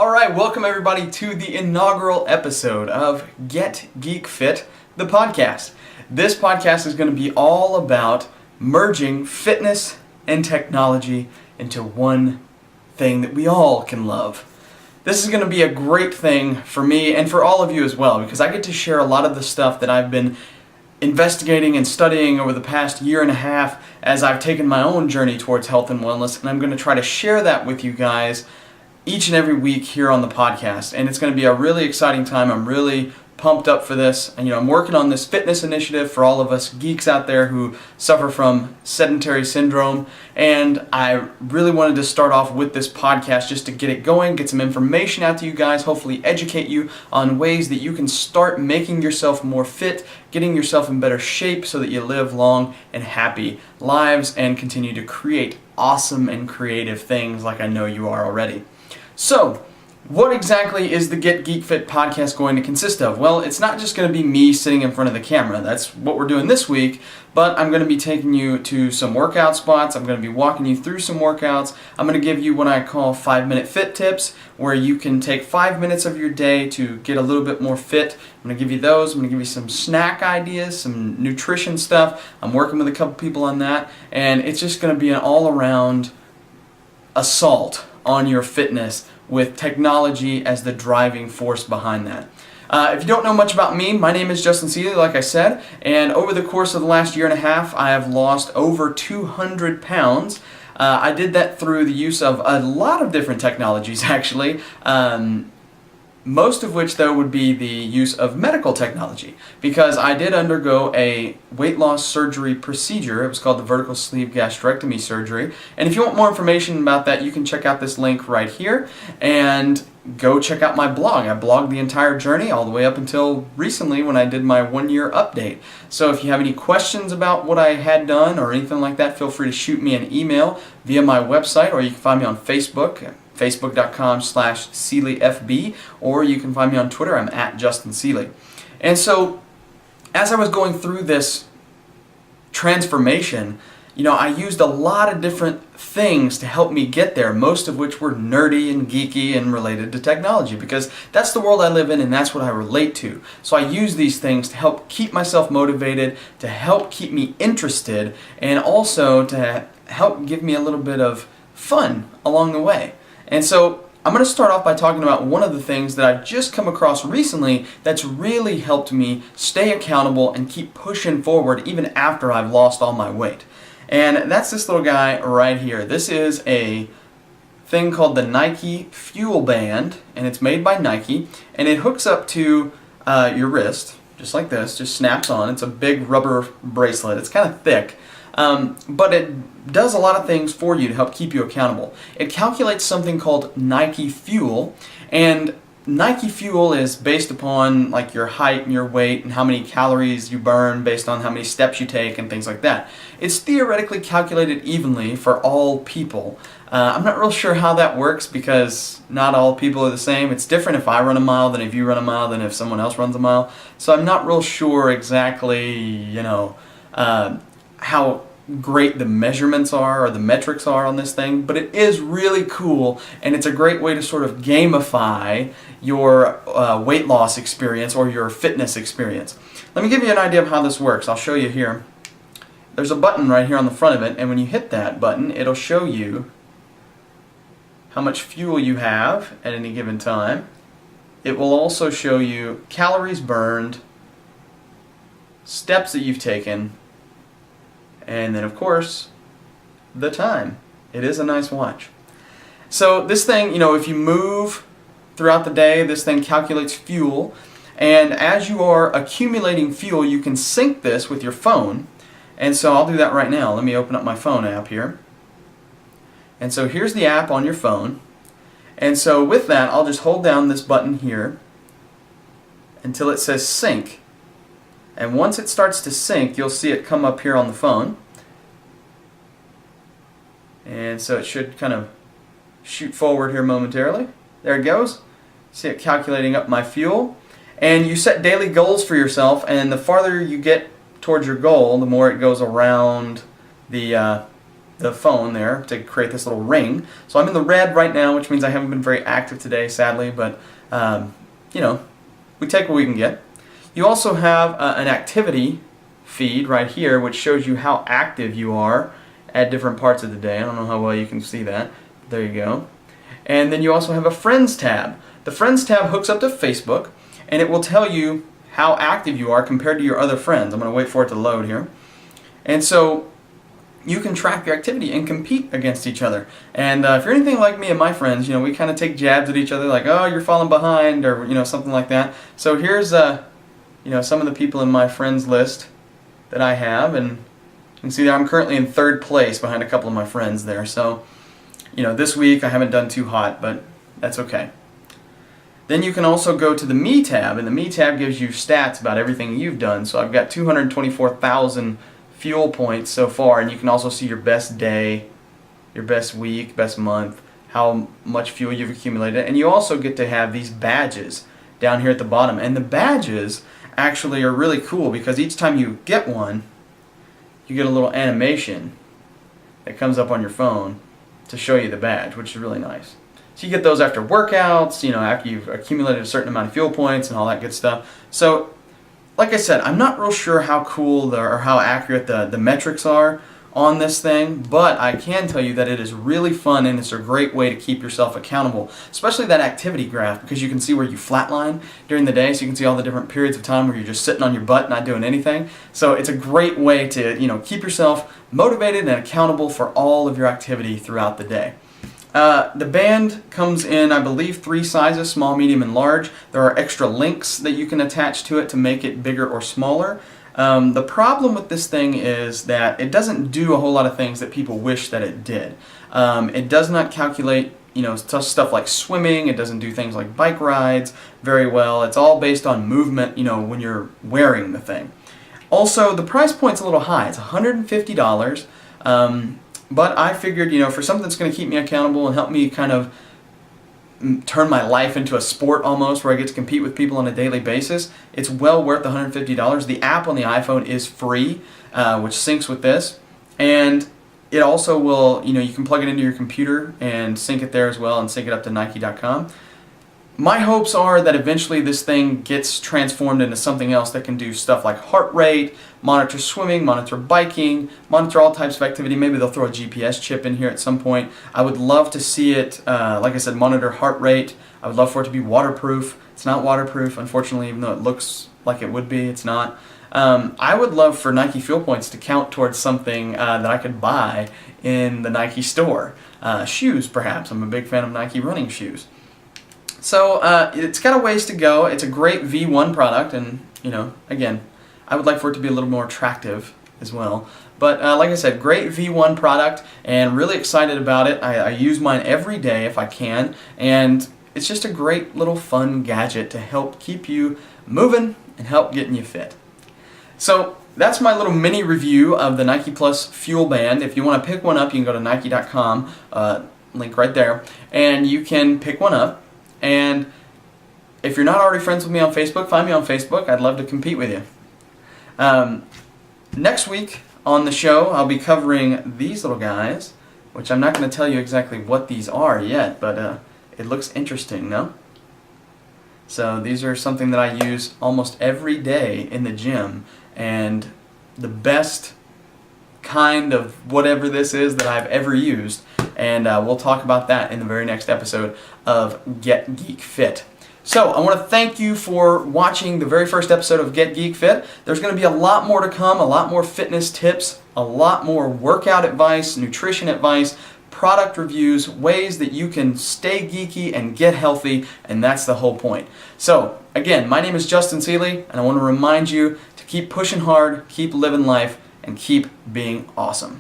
All right, welcome everybody to the inaugural episode of GetGeekFit the Podcast. This podcast is going to be all about merging fitness and technology into one thing that we all can love. This is going to be a great thing for me and for all of you as well, because I get to share a lot of the stuff that I've been investigating and studying over the past year and a half as I've taken my own journey towards health and wellness, and I'm going to try to share that with you guys each and every week here on the podcast. And it's going to be a really exciting time. I'm really pumped up for this. And I'm working on this fitness initiative for all of us geeks out there who suffer from sedentary syndrome. And I really wanted to start off with this podcast just to get it going, get some information out to you guys, hopefully educate you on ways that you can start making yourself more fit, getting yourself in better shape so that you live long and happy lives and continue to create awesome and creative things like I know you are already. So, what exactly is the Get Geek Fit podcast going to consist of? Well, it's not just going to be me sitting in front of the camera. That's what we're doing this week, but I'm going to be taking you to some workout spots. I'm going to be walking you through some workouts. I'm going to give you what I call 5-minute fit tips, where you can take 5 minutes of your day to get a little bit more fit. I'm going to give you those. I'm going to give you some snack ideas, some nutrition stuff. I'm working with a couple people on that, and it's just going to be an all-around assault on your fitness with technology as the driving force behind that. If you don't know much about me, my name is Justin Seeley, like I said, and over the course of the last year and a half, I have lost over 200 pounds. I did that through the use of a lot of different technologies, actually. Most of which, though, would be the use of medical technology, because I did undergo a weight loss surgery procedure. It was called the vertical sleeve gastrectomy surgery. And if you want more information about that, you can check out this link right here and go check out my blog. I blogged the entire journey all the way up until recently when I did my 1-year update. So if you have any questions about what I had done or anything like that, feel free to shoot me an email via my website, or you can find me on Facebook. Facebook.com/SeeleyFB, or you can find me on Twitter. I'm at Justin Seeley. And so, as I was going through this transformation, I used a lot of different things to help me get there, most of which were nerdy and geeky and related to technology, because that's the world I live in and that's what I relate to. So I use these things to help keep myself motivated, to help keep me interested, and also to help give me a little bit of fun along the way. And so I'm going to start off by talking about one of the things that I've just come across recently that's really helped me stay accountable and keep pushing forward even after I've lost all my weight. And that's this little guy right here. This is a thing called the Nike FuelBand, and it's made by Nike, and it hooks up to your wrist, just like this, just snaps on. It's a big rubber bracelet. It's kind of thick. But it does a lot of things for you to help keep you accountable. It calculates something called Nike Fuel, and Nike Fuel is based upon like your height and your weight and how many calories you burn based on how many steps you take and things like that. It's theoretically calculated evenly for all people. I'm not real sure how that works, because not all people are the same. It's different if I run a mile than if you run a mile than if someone else runs a mile. So I'm not real sure exactly, how great the measurements are or the metrics are on this thing, but it is really cool, and it's a great way to sort of gamify your weight loss experience or your fitness experience. Let me give you an idea of how this works. I'll show you here. There's a button right here on the front of it, and when you hit that button, it'll show you how much fuel you have at any given time. It will also show you calories burned, steps that you've taken, and then, of course, the time. It is a nice watch. So this thing, if you move throughout the day, this thing calculates fuel. And as you are accumulating fuel, you can sync this with your phone. And so I'll do that right now. Let me open up my phone app here. And so here's the app on your phone. And so with that, I'll just hold down this button here until it says sync. And once it starts to sync, you'll see it come up here on the phone. And so it should kind of shoot forward here momentarily. There it goes. See it calculating up my fuel. And you set daily goals for yourself, and the farther you get towards your goal, the more it goes around the the phone there to create this little ring. So I'm in the red right now, which means I haven't been very active today, sadly, but we take what we can get. You also have an activity feed right here, which shows you how active you are at different parts of the day. I don't know how well you can see that. There you go. And then you also have a Friends tab. The Friends tab hooks up to Facebook, and it will tell you how active you are compared to your other friends. I'm going to wait for it to load here. And so you can track your activity and compete against each other. And if you're anything like me and my friends, we kind of take jabs at each other like, oh, you're falling behind, or something like that. So here's some of the people in my friends list that I have, and you can see there I'm currently in 3rd place behind a couple of my friends there. So this week I haven't done too hot, but that's okay. Then you can also go to the Me tab, and the Me tab gives you stats about everything you've done. So I've got 224,000 fuel points so far, and you can also see your best day, your best week, best month, how much fuel you've accumulated, and you also get to have these badges down here at the bottom. And the badges actually are really cool because each time you get one, you get a little animation that comes up on your phone to show you the badge, which is really nice. So you get those after workouts, after you've accumulated a certain amount of fuel points and all that good stuff. So like I said, I'm not real sure how cool or how accurate the metrics are on this thing, but I can tell you that it is really fun and it's a great way to keep yourself accountable, especially that activity graph, because you can see where you flatline during the day, so you can see all the different periods of time where you're just sitting on your butt not doing anything. So it's a great way to keep yourself motivated and accountable for all of your activity throughout the day. The band comes in, I believe, 3 sizes, small, medium, and large. There are extra links that you can attach to it to make it bigger or smaller. The problem with this thing is that it doesn't do a whole lot of things that people wish that it did. It does not calculate, stuff like swimming. It doesn't do things like bike rides very well. It's all based on movement, when you're wearing the thing. Also, the price point's a little high. It's $150. But I figured, for something that's going to keep me accountable and help me kind of turn my life into a sport almost, where I get to compete with people on a daily basis, it's well worth the $150. The app on the iPhone is free, which syncs with this. And it also will, you can plug it into your computer and sync it there as well and sync it up to Nike.com. My hopes are that eventually this thing gets transformed into something else that can do stuff like heart rate, monitor swimming, monitor biking, monitor all types of activity. Maybe they'll throw a GPS chip in here at some point. I would love to see it, like I said, monitor heart rate. I would love for it to be waterproof. It's not waterproof, unfortunately, even though it looks like it would be, it's not. I would love for Nike Fuel Points to count towards something that I could buy in the Nike store. Shoes, perhaps. I'm a big fan of Nike running shoes. So it's got a ways to go. It's a great V1 product, and again, I would like for it to be a little more attractive as well. But like I said, great V1 product, and really excited about it. I use mine every day if I can, and it's just a great little fun gadget to help keep you moving and help getting you fit. So that's my little mini review of the Nike Plus FuelBand. If you want to pick one up, you can go to Nike.com, link right there, and you can pick one up. And if you're not already friends with me on Facebook, find me on Facebook. I'd love to compete with you. Next week on the show, I'll be covering these little guys, which I'm not going to tell you exactly what these are yet, but it looks interesting, no? So these are something that I use almost every day in the gym, and the best kind of whatever this is that I've ever used. And we'll talk about that in the very next episode of GetGeekFit. So I want to thank you for watching the very first episode of GetGeekFit. There's going to be a lot more to come, a lot more fitness tips, a lot more workout advice, nutrition advice, product reviews, ways that you can stay geeky and get healthy, and that's the whole point. So again, my name is Justin Seeley, and I want to remind you to keep pushing hard, keep living life, and keep being awesome.